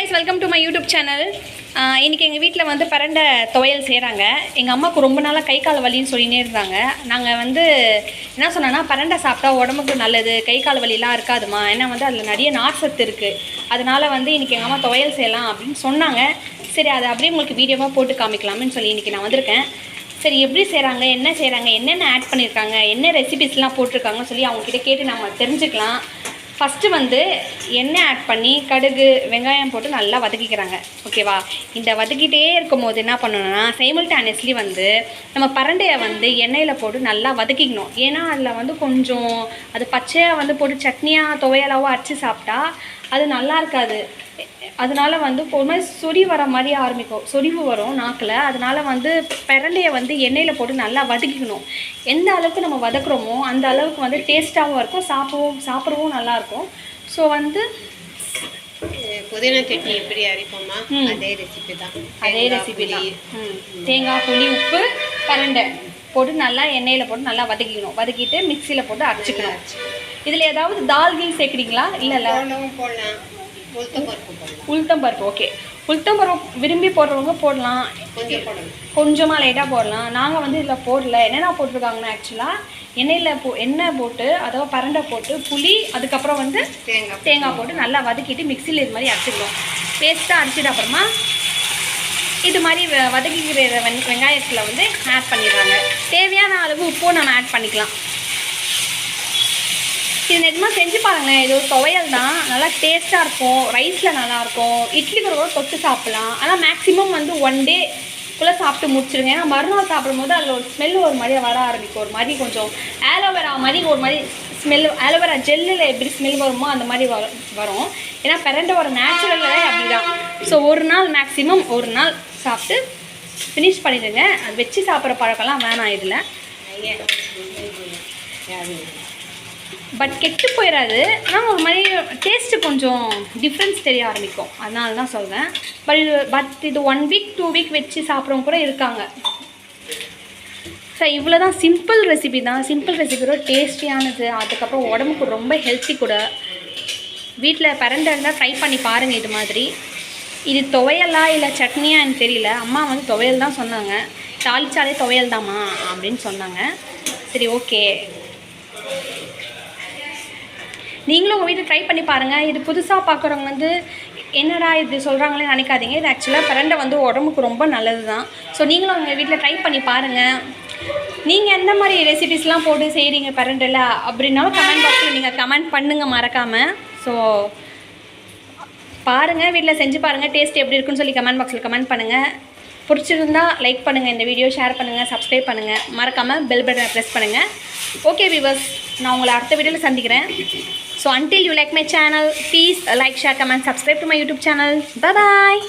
Guys, welcome to my YouTube channel. இன்றைக்கி எங்கள் வீட்டில் வந்து பரண்டை துவையல் செய்கிறாங்க. எங்கள் அம்மாவுக்கு ரொம்ப நாளாக கை கால் வலின்னு சொல்லினே இருந்தாங்க. நாங்கள் வந்து என்ன சொன்னோன்னா, பரண்டை சாப்பிட்டா உடம்புக்கு நல்லது, கை கால் வலிலாம் இருக்காதுமா, ஏன்னா வந்து அதில் நிறைய நார்சத்து இருக்குது, அதனால் வந்து இன்றைக்கி எங்கள் அம்மா துவையல் செய்யலாம் அப்படின்னு சொன்னாங்க. சரி, அதை அப்படியே உங்களுக்கு வீடியோவாக போட்டு காமிக்கலாம்னு சொல்லி இன்றைக்கி நான் வந்திருக்கேன். சரி, எப்படி செய்கிறாங்க, என்ன செய்கிறாங்க, என்னென்ன ஆட் பண்ணியிருக்காங்க, என்ன ரெசிபிஸ்லாம் போட்டிருக்காங்கன்னு சொல்லி அவங்கக்கிட்ட கேட்டு நம்ம தெரிஞ்சுக்கலாம். ஃபஸ்ட்டு வந்து எண்ணெய் ஆட் பண்ணி கடுகு வெங்காயம் போட்டு நல்லா வதக்கிக்கிறாங்க. ஓகேவா? இந்த வதக்கிட்டே இருக்கும் போது என்ன பண்ணணும்னா, சைமல்டேனியஸ்லி வந்து நம்ம பரண்டையை வந்து எண்ணெயில் போட்டு நல்லா வதக்கிக்கணும். ஏன்னா அதில் வந்து கொஞ்சம் அது பச்சையாக வந்து போட்டு சட்னியாக துவையலாவோ அரைச்சி சாப்பிட்டா அது நல்லா இருக்காது. அதனால வந்து ஒரு மாதிரி சொறி வர மாதிரி ஆரம்பிக்கும், சொறிவு வரும் நாக்கில். அதனால் வந்து பிரண்டையை வந்து எண்ணெயில் போட்டு நல்லா வதக்கிக்கணும். எந்த அளவுக்கு நம்ம வதக்குறோமோ அந்த அளவுக்கு வந்து டேஸ்ட்டாகவும் இருக்கும், சாப்பிடவும் நல்லாயிருக்கும். ஸோ வந்து புதினா சட்னி எப்படி அரைப்போமா, அதே ரெசிபி தான். தேங்காய், புளி, உப்பு, பரண்டை போட்டு நல்லா எண்ணெயில் போட்டு நல்லா வதக்கிக்கணும். வதக்கிட்டு மிக்சியில் போட்டு அரைச்சிக்கணும். இதில் ஏதாவது தால்கள் சேர்க்குறீங்களா? இல்லை போடலாம். உளுத்தம்பருப்பு ஓகே. உளுத்தம்பருப்பு விரும்பி போடுறவங்க போடலாம், கொஞ்சமாக லைட்டாக போடலாம். நாங்கள் வந்து இதில் போடல. என்னென்ன போட்டிருக்காங்கன்னா, ஆக்சுவலாக எண்ணெய் போட்டு அதாவது பரண்டை போட்டு புளி, அதுக்கப்புறம் வந்து தேங்காய் போட்டு நல்லா வதக்கிட்டு மிக்சியில் இது மாதிரி அரைச்சிக்கணும். பேஸ்ட்டாக அரைச்சிட்டு அப்புறமா இது மாதிரி வதக்கிக்கிற வெங்காயத்தில் வந்து ஆட் பண்ணிடுறாங்க. தேவையான அளவு உப்பும் நம்ம ஆட் பண்ணிக்கலாம். இது நிஜமாக செஞ்சு பாருங்களேன். இது ஒரு துவையல் தான், நல்லா டேஸ்ட்டாக இருக்கும், ரைஸில் நல்லாயிருக்கும், இட்லி கூட தொட்டு சாப்பிட்லாம். ஆனால் மேக்ஸிமம் வந்து 1 டேக்குள்ளே சாப்பிட்டு முடிச்சிடுங்க. ஏன்னா மறுநாள் சாப்பிடும்போது அதில் ஒரு ஸ்மெல் ஒரு மாதிரி வர ஆரம்பிக்கும். ஒரு மாதிரி கொஞ்சம் ஆலோவேரா மாதிரி ஒரு மாதிரி ஸ்மெல், ஆலோவேரா ஜெல்லில் எப்படி ஸ்மெல் வருமோ அந்த மாதிரி வரும். ஏன்னா பிரண்டையோட நேச்சுரலே அப்படி தான். ஸோ ஒரு நாள் மேக்ஸிமம் ஒரு நாள் சாப்பிட்டு ஃபினிஷ் பண்ணிடுங்க. அது வச்சு சாப்பிட்ற பழக்கம்லாம் வேணாம் இதில். பட் கெட்டு போயிடாது, ஆனால் ஒரு மாதிரி டேஸ்ட்டு கொஞ்சம் டிஃப்ரென்ஸ் தெரிய ஆரம்பிக்கும். அதனால தான் சொல்கிறேன். பட் இது 1 வீக் 2 வீக் வச்சு சாப்பிட்றவங்க கூட இருக்காங்க. ஸோ இவ்வளோ தான், சிம்பிள் ரெசிபி தான். சிம்பிள் ரெசிபியோட டேஸ்டியானது, அதுக்கப்புறம் உடம்புக்கு ரொம்ப ஹெல்த்தி கூட. வீட்டில் பரண்டை இருந்தால் ட்ரை பண்ணி பாருங்கள். இது மாதிரி இது துவையலா இல்லை சட்னியா எனக்கு தெரியல. அம்மா வந்து துவையல் தான் சொன்னாங்க, தாளிச்சாலே துவையல் தாம்மா அப்படின்னு சொன்னாங்க. சரி, ஓகே, நீங்களும் உங்கள் வீட்டில் ட்ரை பண்ணி பாருங்கள். இது புதுசாக பார்க்குறவங்க வந்து என்னடா இது சொல்கிறாங்களே நினைக்காதீங்க. இது ஆக்சுவலாக பரண்டை வந்து உடம்புக்கு ரொம்ப நல்லது தான். ஸோ நீங்களும் உங்கள் வீட்டில் ட்ரை பண்ணி பாருங்கள். நீங்கள் எந்த மாதிரி ரெசிபிஸ்லாம் போட்டு செய்கிறீங்க பரண்டையில் அப்படின்னாலும் கமெண்ட் பாக்ஸில் நீங்கள் கமெண்ட் பண்ணுங்கள் மறக்காமல். ஸோ பாருங்கள், வீட்டில் செஞ்சு பாருங்கள், டேஸ்ட் எப்படி இருக்குன்னு சொல்லி கமெண்ட் பாக்ஸில் கமெண்ட் பண்ணுங்கள். பிடிச்சிருந்தா லைக் பண்ணுங்கள், இந்த வீடியோ ஷேர் பண்ணுங்கள், சப்ஸ்கிரைப் பண்ணுங்கள், மறக்காமல் பெல் பட்டனை ப்ரெஸ் பண்ணுங்கள். ஓகே வியூவர்ஸ், நான் உங்களை அடுத்த வீடியோவில் சந்திக்கிறேன். So until you like my channel, please like, share, comment, subscribe to my YouTube channel. Bye bye.